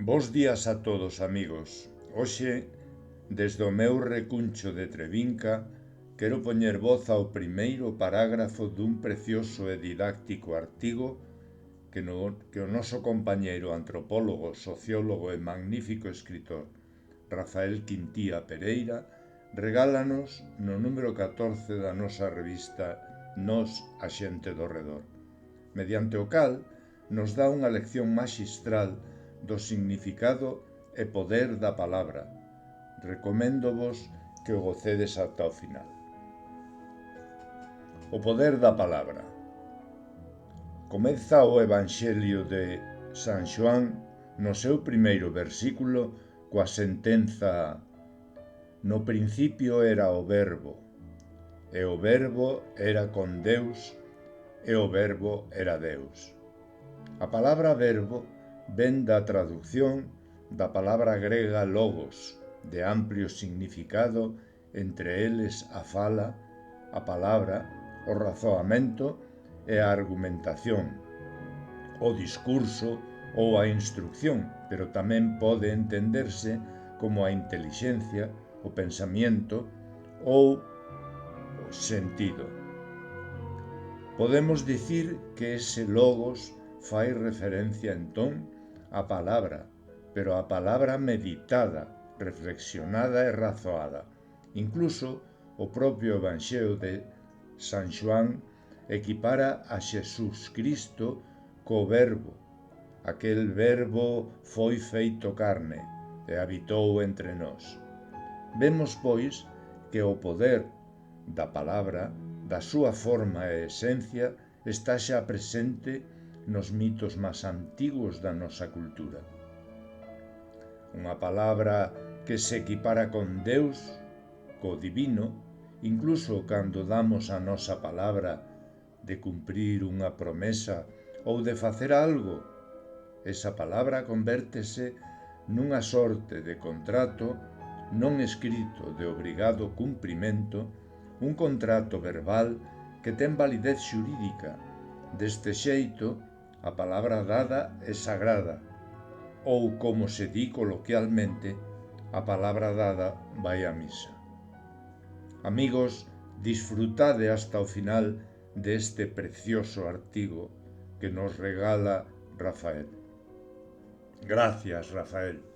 Bos días a todos, amigos. Hoxe, desde o meu recuncho de Trevinca, quero poñer voz ao primeiro parágrafo dun precioso e didáctico artigo que o noso compañeiro antropólogo, sociólogo e magnífico escritor Rafael Quintía Pereira regálanos no número 14 da nosa revista Nós, a xente do redor, mediante o cal nos dá unha lección maxistral do significado e poder da palabra. Recoméndovos que o gocedes ata o final. O poder da palabra. Comeza o Evanxelio de San Xoán no seu primeiro versículo coa sentenza: no principio era o Verbo, e o Verbo era con Deus, e o Verbo era Deus. A palabra verbo ven da traducción da palabra grega logos, de amplio significado, entre eles a fala, a palabra, o razoamento e a argumentación, o discurso ou a instrucción, pero tamén pode entenderse como a intelixencia, o pensamento ou o sentido. Podemos dicir que ese logos fai referencia entón á palabra, pero á palabra meditada, reflexionada e razoada. Incluso o propio Evanxelio de San Xoán equipara a Xesús Cristo co Verbo. Aquel Verbo foi feito carne e habitou entre nós. Vemos, pois, que o poder da palabra, da súa forma e esencia, está xa presente nos mitos máis antigos da nosa cultura. Unha palabra que se equipara con Deus, co divino, incluso cando damos a nosa palabra de cumprir unha promesa ou de facer algo. Esa palabra convértese nunha sorte de contrato non escrito de obrigado cumprimento, un contrato verbal que ten validez xurídica. Deste xeito, a palabra dada é sagrada, ou, como se di coloquialmente, a palabra dada vai á misa. Amigos, disfrutade hasta o final deste precioso artigo que nos regala Rafael. Gracias, Rafael.